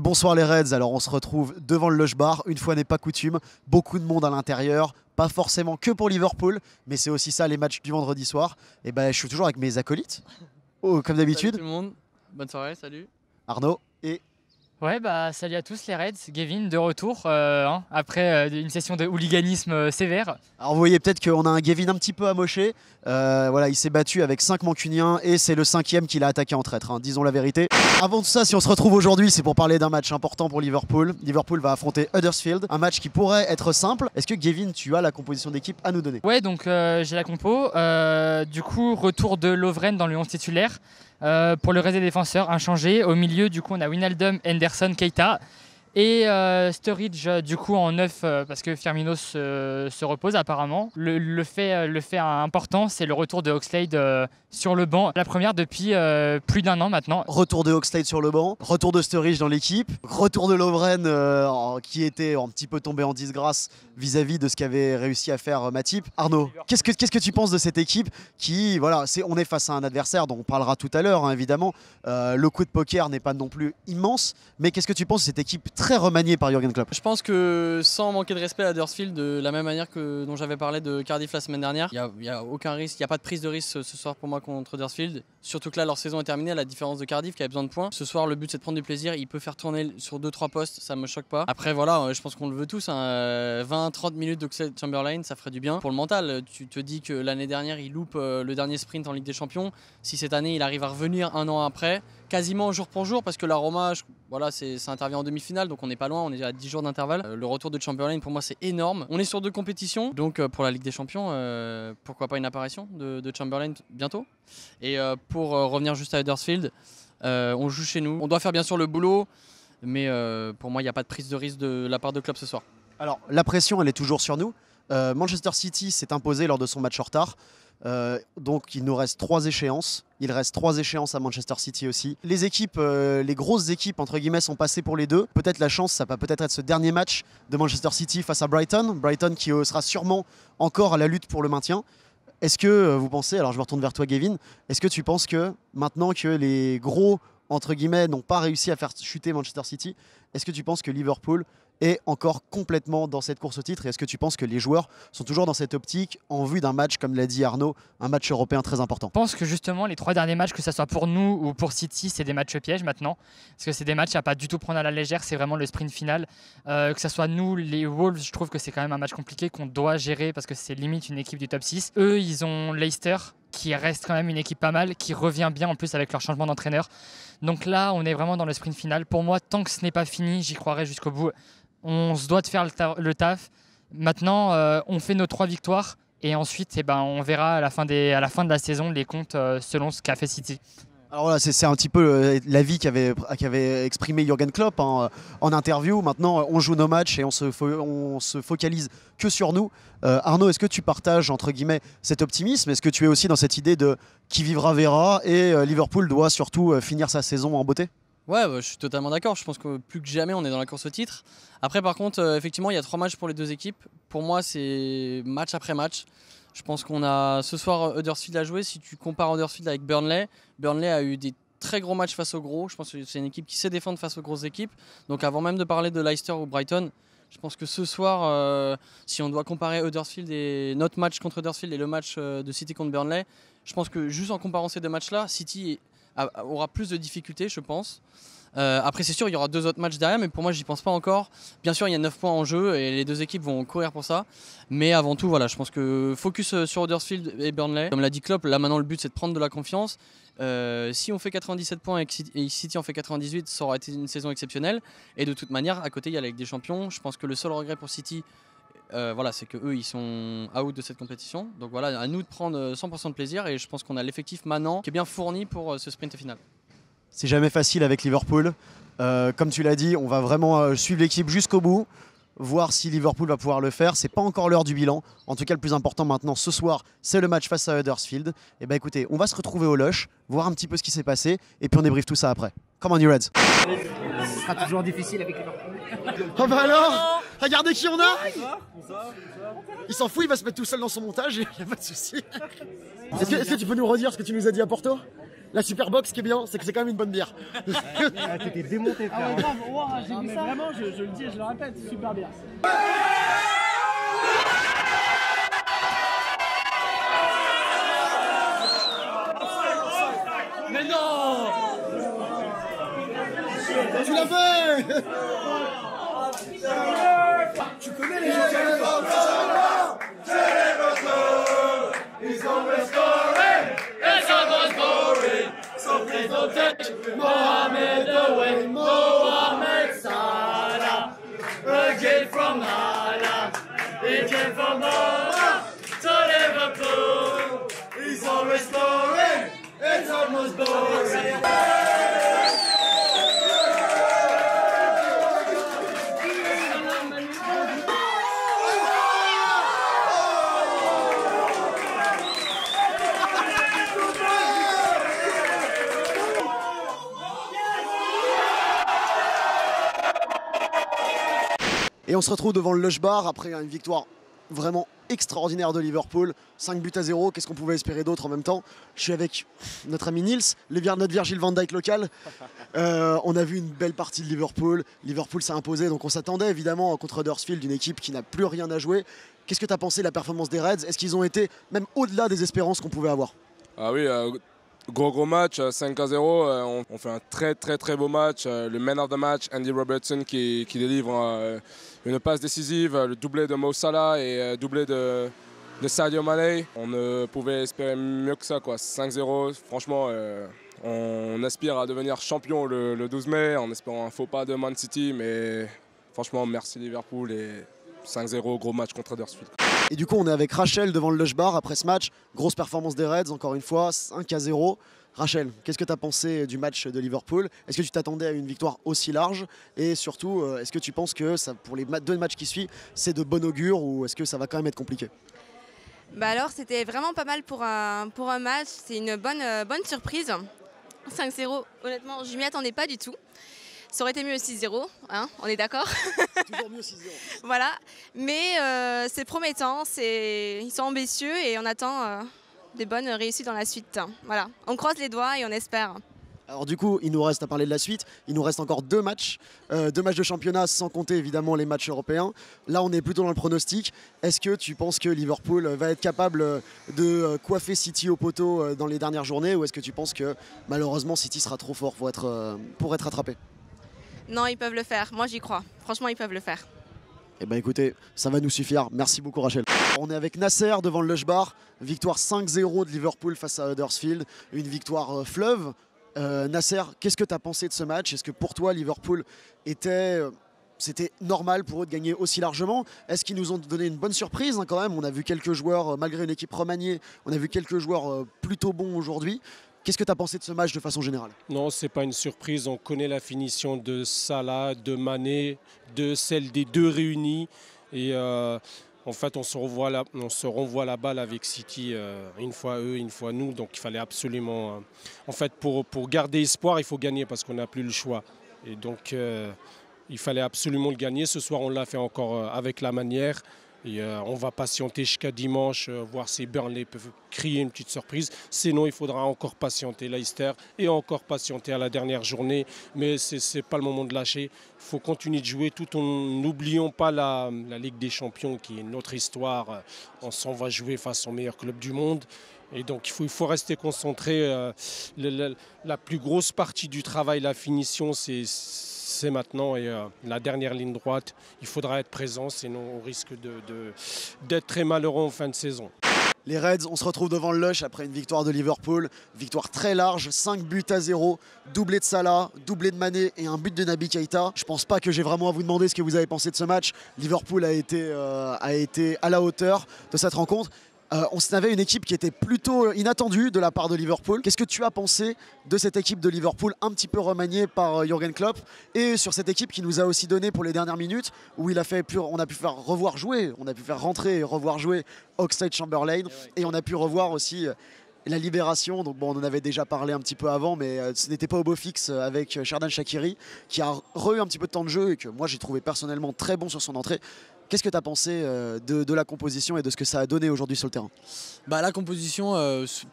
Bonsoir les Reds, alors on se retrouve devant le Lush Bar, une fois n'est pas coutume, beaucoup de monde à l'intérieur, pas forcément que pour Liverpool, mais c'est aussi ça les matchs du vendredi soir. Et ben je suis toujours avec mes acolytes, comme d'habitude. Salut tout le monde, bonne soirée, salut. Arnaud et... Ouais, bah salut à tous les Reds, Gavin de retour après une session de hooliganisme sévère. Alors vous voyez peut-être qu'on a un Gavin un petit peu amoché, voilà, il s'est battu avec 5 mancuniens et c'est le 5e qu'il a attaqué en traître, hein, disons la vérité. Avant tout ça, si on se retrouve aujourd'hui, c'est pour parler d'un match important pour Liverpool. Liverpool va affronter Huddersfield, un match qui pourrait être simple. Est-ce que Gavin, tu as la composition d'équipe à nous donner? Ouais, donc j'ai la compo, du coup retour de Lovren dans le 11 titulaire. Pour le reste des défenseurs, inchangé. Au milieu, du coup, on a Wijnaldum, Henderson, Keita. Et Sturridge, du coup, en 9, parce que Firmino se repose apparemment. Le fait important, c'est le retour de Oxlade sur le banc. La première depuis plus d'un an maintenant. Retour de Oxlade sur le banc, retour de Sturridge dans l'équipe, retour de Lovren qui était un petit peu tombé en disgrâce vis-à-vis de ce qu'avait réussi à faire Matip. Arnaud, qu'est-ce que tu penses de cette équipe qui, voilà, on est face à un adversaire dont on parlera tout à l'heure, hein, évidemment. Le coup de poker n'est pas non plus immense, mais qu'est-ce que tu penses de cette équipe très remaniée par Jürgen Klopp? Je pense que sans manquer de respect à Huddersfield, de la même manière que dont j'avais parlé de Cardiff la semaine dernière, il n'y a aucun risque, il n'y a pas de prise de risque ce soir pour moi contre Huddersfield. Surtout que là, leur saison est terminée, à la différence de Cardiff qui avait besoin de points. Ce soir, le but c'est de prendre du plaisir, il peut faire tourner sur 2-3 postes, ça me choque pas. Après voilà, je pense qu'on le veut tous, hein, 20-30 minutes d'Oxlade-Chamberlain, ça ferait du bien. Pour le mental, tu te dis que l'année dernière, il loupe le dernier sprint en Ligue des Champions. Si cette année, il arrive à revenir un an après, quasiment jour pour jour, parce que la Roma, voilà, ça intervient en demi-finale, donc on n'est pas loin, on est à 10 jours d'intervalle. Le retour de Chamberlain, pour moi, c'est énorme. On est sur 2 compétitions, donc pour la Ligue des Champions, pourquoi pas une apparition de Chamberlain bientôt. Et pour revenir juste à Huddersfield, on joue chez nous. On doit faire bien sûr le boulot, mais pour moi, il n'y a pas de prise de risque de la part de Klopp ce soir. Alors, la pression, elle est toujours sur nous. Manchester City s'est imposé lors de son match en retard. Donc il nous reste 3 échéances. Il reste 3 échéances à Manchester City aussi. Les équipes, les grosses équipes entre guillemets sont passées pour les deux. Peut-être la chance, ça va peut-être être ce dernier match de Manchester City face à Brighton. Brighton qui sera sûrement encore à la lutte pour le maintien. Est-ce que vous pensez, alors je me retourne vers toi Gavin, est-ce que tu penses que maintenant que les gros entre guillemets n'ont pas réussi à faire chuter Manchester City, est-ce que tu penses que Liverpool est encore complètement dans cette course au titre et est-ce que tu penses que les joueurs sont toujours dans cette optique en vue d'un match, comme l'a dit Arnaud, un match européen très important? Je pense que justement les 3 derniers matchs, que ce soit pour nous ou pour City, c'est des matchs pièges maintenant, parce que c'est des matchs à pas du tout prendre à la légère, c'est vraiment le sprint final. Que ce soit nous, les Wolves, je trouve que c'est quand même un match compliqué qu'on doit gérer parce que c'est limite une équipe du top 6. Eux, ils ont Leicester, qui reste quand même une équipe pas mal, qui revient bien en plus avec leur changement d'entraîneur. Donc là, on est vraiment dans le sprint final. Pour moi, tant que ce n'est pas fini, j'y croirai jusqu'au bout. On se doit de faire le taf. Maintenant, on fait nos 3 victoires et ensuite, on verra à la fin de la saison les comptes selon ce qu'a fait City. Alors voilà, c'est un petit peu l'avis qu'avait exprimé Jürgen Klopp en interview. Maintenant, on joue nos matchs et on se focalise que sur nous. Arnaud, est-ce que tu partages entre guillemets cet optimisme? Est-ce que tu es aussi dans cette idée de qui vivra verra et Liverpool doit surtout finir sa saison en beauté? Ouais, je suis totalement d'accord. Je pense que plus que jamais, on est dans la course au titre. Après, par contre, effectivement, il y a 3 matchs pour les 2 équipes. Pour moi, c'est match après match. Je pense qu'on a ce soir Huddersfield à jouer. Si tu compares Huddersfield avec Burnley, Burnley a eu des très gros matchs face aux gros. Je pense que c'est une équipe qui sait défendre face aux grosses équipes. Donc avant même de parler de Leicester ou Brighton, je pense que ce soir, si on doit comparer Huddersfield et notre match contre Huddersfield et le match de City contre Burnley, je pense que juste en comparant ces 2 matchs-là, City aura plus de difficultés, je pense. Après, c'est sûr, il y aura 2 autres matchs derrière, mais pour moi, j'y pense pas encore. Bien sûr, il y a 9 points en jeu et les 2 équipes vont courir pour ça. Mais avant tout, voilà, je pense que focus sur Huddersfield et Burnley. Comme l'a dit Klopp, là maintenant, le but c'est de prendre de la confiance. Si on fait 97 points et City en fait 98, ça aura été une saison exceptionnelle. Et de toute manière, à côté, il y a la Ligue des Champions. Je pense que le seul regret pour City, voilà, c'est qu'eux ils sont out de cette compétition. Donc voilà, à nous de prendre 100% de plaisir et je pense qu'on a l'effectif maintenant qui est bien fourni pour ce sprint final. C'est jamais facile avec Liverpool. Comme tu l'as dit, on va vraiment suivre l'équipe jusqu'au bout, voir si Liverpool va pouvoir le faire. C'est pas encore l'heure du bilan. En tout cas, le plus important maintenant ce soir, c'est le match face à Huddersfield. Et ben écoutez, on va se retrouver au Lush, voir un petit peu ce qui s'est passé et puis on débriefe tout ça après. Come on, you Reds. Ce sera toujours difficile avec Liverpool. Oh bah alors, regardez qui on a. Il s'en fout, il va se mettre tout seul dans son montage, il n'y a pas de souci. Est-ce que tu peux nous redire ce que tu nous as dit à Porto? La Superbox, ce qui est bien, c'est que c'est quand même une bonne bière. T'étais démonté, frère. Ah ouais, grave, ouah, j'ai vu ça. Vraiment, je le dis et je le répète, super bien. Mais non! Tu l'as fait! Tu connais les gens. Mohamed away, Mohamed Salah, again from Hala, he came from Hala to Liverpool. He's always scoring, it's almost boring. Et on se retrouve devant le Lush Bar après une victoire vraiment extraordinaire de Liverpool. 5-0, qu'est-ce qu'on pouvait espérer d'autre en même temps? Je suis avec notre ami Nils, notre Virgil van Dijk local. On a vu une belle partie de Liverpool. Liverpool s'est imposé, donc on s'attendait évidemment contre Huddersfield, une équipe qui n'a plus rien à jouer. Qu'est-ce que tu as pensé de la performance des Reds? Est-ce qu'ils ont été même au-delà des espérances qu'on pouvait avoir? Ah oui, gros match, 5-0. On fait un très beau match. Le man of the match, Andy Robertson, qui délivre une passe décisive, le doublé de Mo Salah et doublé de Sadio Mané. On ne pouvait espérer mieux que ça, quoi. 5-0, franchement, on aspire à devenir champion le 12 mai en espérant un faux pas de Man City. Mais franchement, merci Liverpool et 5-0, gros match contre Huddersfield. Et du coup, on est avec Rachel devant le Lush Bar après ce match. Grosse performance des Reds, encore une fois, 5-0. Rachel, qu'est-ce que tu as pensé du match de Liverpool? Est-ce que tu t'attendais à une victoire aussi large? Et surtout, est-ce que tu penses que ça, pour les deux matchs qui suivent, c'est de bon augure ou est-ce que ça va quand même être compliqué? Bah alors, c'était vraiment pas mal pour un match. C'est une bonne surprise. 5-0, honnêtement, je m'y attendais pas du tout. Ça aurait été mieux 6-0, hein, on est d'accord? Toujours mieux 6-0. Voilà, mais c'est promettant, ils sont ambitieux et on attend des bonnes réussites dans la suite. Voilà, on croise les doigts et on espère. Alors du coup, il nous reste à parler de la suite. Il nous reste encore deux matchs de championnat, sans compter évidemment les matchs européens. Là, on est plutôt dans le pronostic. Est-ce que tu penses que Liverpool va être capable de coiffer City au poteau dans les dernières journées, ou est-ce que tu penses que malheureusement City sera trop fort pour être rattrapé? Non, ils peuvent le faire. Moi, j'y crois. Franchement, ils peuvent le faire. Eh bien écoutez, ça va nous suffire. Merci beaucoup Rachel. On est avec Nasser devant le Lush Bar. Victoire 5-0 de Liverpool face à Huddersfield. Une victoire fleuve. Nasser, qu'est-ce que tu as pensé de ce match? Est-ce que pour toi, Liverpool c'était normal pour eux de gagner aussi largement? Est-ce qu'ils nous ont donné une bonne surprise quand même? On a vu quelques joueurs, malgré une équipe remaniée, on a vu quelques joueurs plutôt bons aujourd'hui. Qu'est-ce que tu as pensé de ce match de façon générale? Non, c'est pas une surprise. On connaît la finition de Salah, de Mané, de celle des deux réunis. Et en fait, on se renvoie la balle avec City, une fois eux, une fois nous. Donc il fallait absolument... en fait, pour garder espoir, il faut gagner parce qu'on n'a plus le choix. Et donc il fallait absolument le gagner. Ce soir, on l'a fait encore avec la manière. Et on va patienter jusqu'à dimanche, voir si Burnley peuvent crier une petite surprise. Sinon, il faudra encore patienter Leicester et encore patienter à la dernière journée. Mais ce n'est pas le moment de lâcher. Il faut continuer de jouer tout en n'oubliant pas la Ligue des Champions, qui est notre histoire. On s'en va jouer face au meilleur club du monde. Et donc, il faut rester concentré. La plus grosse partie du travail, la finition, c'est maintenant. Et la dernière ligne droite, il faudra être présent, sinon on risque d'être très malheureux en fin de saison. Les Reds, on se retrouve devant le Lush après une victoire de Liverpool. Victoire très large, 5-0, doublé de Salah, doublé de Mané et un but de Naby Keita. Je pense pas que j'ai vraiment à vous demander ce que vous avez pensé de ce match. Liverpool a été à la hauteur de cette rencontre. On avait une équipe qui était plutôt inattendue de la part de Liverpool. Qu'est-ce que tu as pensé de cette équipe de Liverpool un petit peu remaniée par Jürgen Klopp, et sur cette équipe qui nous a aussi donné pour les dernières minutes où on a pu faire revoir jouer, on a pu faire rentrer et revoir jouer Oxlade-Chamberlain, et on a pu revoir aussi la libération. Donc bon, on en avait déjà parlé un petit peu avant, mais ce n'était pas au beau fixe avec Xherdan Shaqiri qui a eu un petit peu de temps de jeu et que moi j'ai trouvé personnellement très bon sur son entrée. Qu'est-ce que tu as pensé de la composition et de ce que ça a donné aujourd'hui sur le terrain? Bah, la composition,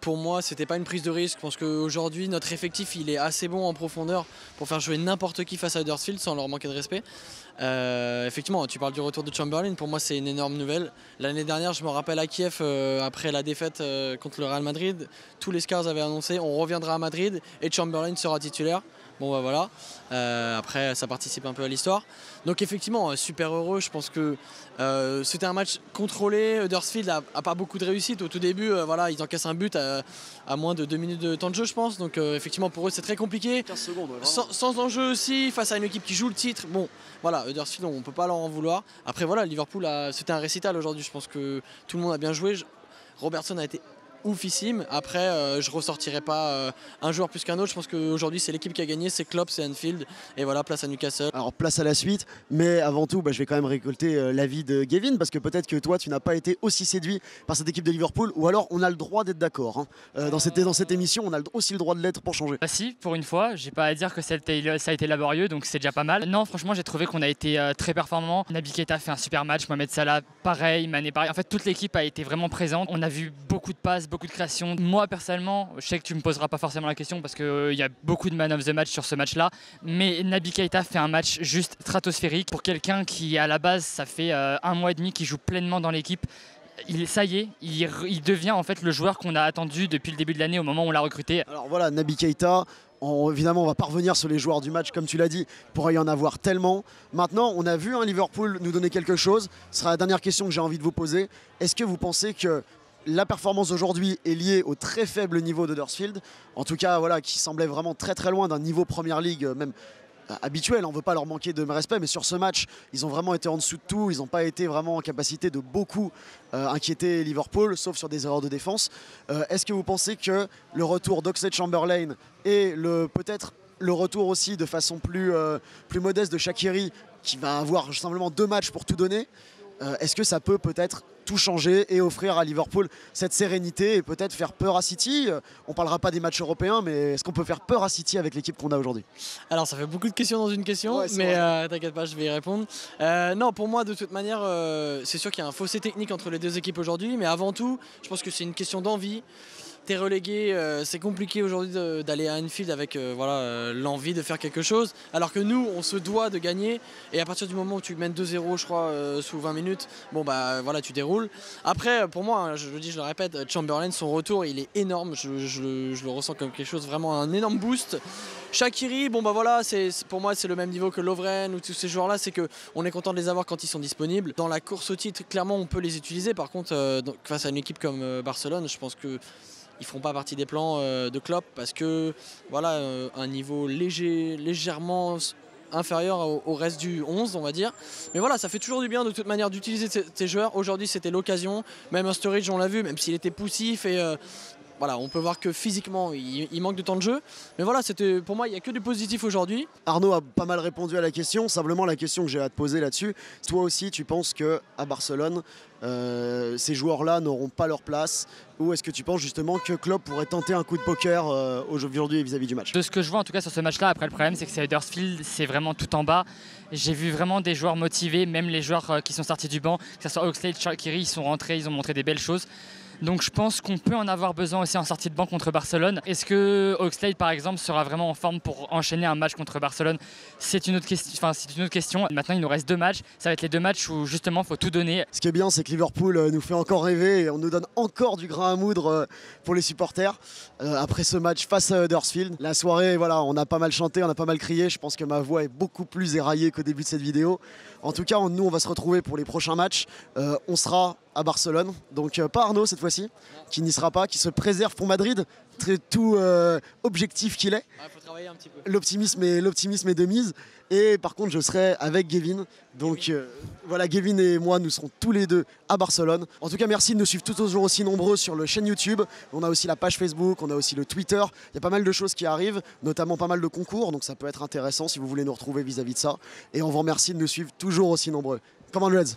pour moi, c'était pas une prise de risque. Je pense qu'aujourd'hui, notre effectif, il est assez bon en profondeur pour faire jouer n'importe qui face à Huddersfield sans leur manquer de respect. Effectivement, tu parles du retour de Chamberlain. Pour moi, c'est une énorme nouvelle. L'année dernière, je me rappelle à Kiev, après la défaite contre le Real Madrid, tous les scouts avaient annoncé on reviendra à Madrid et Chamberlain sera titulaire. Bon bah voilà, après ça participe un peu à l'histoire. Donc effectivement, super heureux, je pense que c'était un match contrôlé. Huddersfield a pas beaucoup de réussite au tout début, voilà, ils encaissent un but à moins de 2 minutes de temps de jeu je pense. Donc effectivement pour eux c'est très compliqué. 15 secondes, ouais, sans enjeu aussi, face à une équipe qui joue le titre. Bon voilà, Huddersfield on peut pas leur en vouloir. Après voilà, Liverpool c'était un récital aujourd'hui, je pense que tout le monde a bien joué. Robertson a été oufissime. Après, je ressortirai pas un joueur plus qu'un autre. Je pense qu'aujourd'hui, c'est l'équipe qui a gagné, c'est Klopp, c'est Anfield. Et voilà, place à Newcastle. Alors, place à la suite, mais avant tout, je vais quand même récolter l'avis de Gavin, parce que peut-être que toi, tu n'as pas été aussi séduit par cette équipe de Liverpool, ou alors on a le droit d'être d'accord. Hein. Dans cette émission, on a aussi le droit de l'être pour changer. Bah si, pour une fois, j'ai pas à dire que ça a été laborieux, donc c'est déjà pas mal. Non, franchement, j'ai trouvé qu'on a été très performant. Naby Keita fait un super match, Mohamed Salah, pareil, Mané, pareil. En fait, toute l'équipe a été vraiment présente. On a vu beaucoup de passes, beaucoup de créations. Moi, personnellement, je sais que tu me poseras pas forcément la question parce qu'il y a beaucoup de man of the match sur ce match-là, mais Naby Keita fait un match juste stratosphérique. Pour quelqu'un qui, à la base, ça fait 1 mois et demi qu'il joue pleinement dans l'équipe, ça y est, il devient en fait le joueur qu'on a attendu depuis le début de l'année au moment où on l'a recruté. Alors voilà, Naby Keita, évidemment on va pas revenir sur les joueurs du match comme tu l'as dit, il pourrait y en avoir tellement. Maintenant on a vu Liverpool nous donner quelque chose, ce sera la dernière question que j'ai envie de vous poser. Est-ce que vous pensez que la performance aujourd'hui est liée au très faible niveau d'Huddersfield, en tout cas voilà, qui semblait vraiment très très loin d'un niveau Premier League même habituel, on ne veut pas leur manquer de respect, mais sur ce match, ils ont vraiment été en dessous de tout, ils n'ont pas été vraiment en capacité de beaucoup inquiéter Liverpool, sauf sur des erreurs de défense. Est-ce que vous pensez que le retour d'Oxlade-Chamberlain et peut-être le retour aussi de façon plus modeste de Shaqiri, qui va avoir simplement 2 matchs pour tout donner, est-ce que ça peut-être tout changer et offrir à Liverpool cette sérénité et peut-être faire peur à City? On ne parlera pas des matchs européens, mais est-ce qu'on peut faire peur à City avec l'équipe qu'on a aujourd'hui? Alors ça fait beaucoup de questions dans une question, ouais, mais t'inquiète pas, je vais y répondre. Non, pour moi de toute manière, c'est sûr qu'il y a un fossé technique entre les deux équipes aujourd'hui, mais avant tout, je pense que c'est une question d'envie. T'es relégué, c'est compliqué aujourd'hui d'aller à Anfield avec l'envie de faire quelque chose, alors que nous on se doit de gagner, et à partir du moment où tu mènes 2-0 je crois sous 20 minutes, bon bah voilà, tu déroules. Après pour moi, hein, je le dis, je le répète, Chamberlain, son retour il est énorme, je le ressens comme quelque chose, vraiment un énorme boost. Shaqiri, bon bah voilà, pour moi c'est le même niveau que Lovren ou tous ces joueurs là, c'est qu'on est content de les avoir quand ils sont disponibles. Dans la course au titre, clairement on peut les utiliser, par contre face à une équipe comme Barcelone, je pense que ils ne feront pas partie des plans de Klopp, parce que voilà, un niveau légèrement inférieur au reste du 11 on va dire. Mais voilà, ça fait toujours du bien de toute manière d'utiliser ces joueurs. Aujourd'hui c'était l'occasion, même un Sturridge on l'a vu, même s'il était poussif et voilà, on peut voir que physiquement il manque de temps de jeu. Mais voilà, pour moi il n'y a que du positif aujourd'hui. Arnaud a pas mal répondu à la question. Simplement la question que j'ai à te poser là-dessus, toi aussi tu penses qu'à Barcelone ces joueurs-là n'auront pas leur place, ou est-ce que tu penses justement que Klopp pourrait tenter un coup de poker aujourd'hui vis-à-vis du match? De ce que je vois en tout cas sur ce match-là, après le problème c'est que c'est Huddersfield, c'est vraiment tout en bas. J'ai vu vraiment des joueurs motivés, même les joueurs qui sont sortis du banc, que ce soit Oxlade, Shaqiri, ils sont rentrés, ils ont montré des belles choses. Donc je pense qu'on peut en avoir besoin aussi en sortie de banc contre Barcelone. Est-ce que Oxlade par exemple sera vraiment en forme pour enchaîner un match contre Barcelone? C'est une autre question. Maintenant il nous reste 2 matchs. Ça va être les 2 matchs où justement il faut tout donner. Ce qui est bien, c'est que Liverpool nous fait encore rêver et on nous donne encore du grain à moudre pour les supporters. Après ce match face à Huddersfield, la soirée, voilà, on a pas mal chanté, on a pas mal crié. Je pense que ma voix est beaucoup plus éraillée qu'au début de cette vidéo. En tout cas, nous on va se retrouver pour les prochains matchs. On sera à Barcelone, donc pas Arnaud cette fois-ci, qui n'y sera pas, qui se préserve pour Madrid, tout objectif qu'il est. Faut travailler un petit peu. L'optimisme est de mise. Et par contre, je serai avec Gavin. Donc voilà, Gavin et moi, nous serons tous les deux à Barcelone. En tout cas, merci de nous suivre toujours aussi nombreux sur la chaîne YouTube. On a aussi la page Facebook, on a aussi le Twitter. Il y a pas mal de choses qui arrivent, notamment pas mal de concours. Donc ça peut être intéressant si vous voulez nous retrouver vis-à-vis de ça. Et on vous remercie de nous suivre toujours aussi nombreux. Come on, Reds!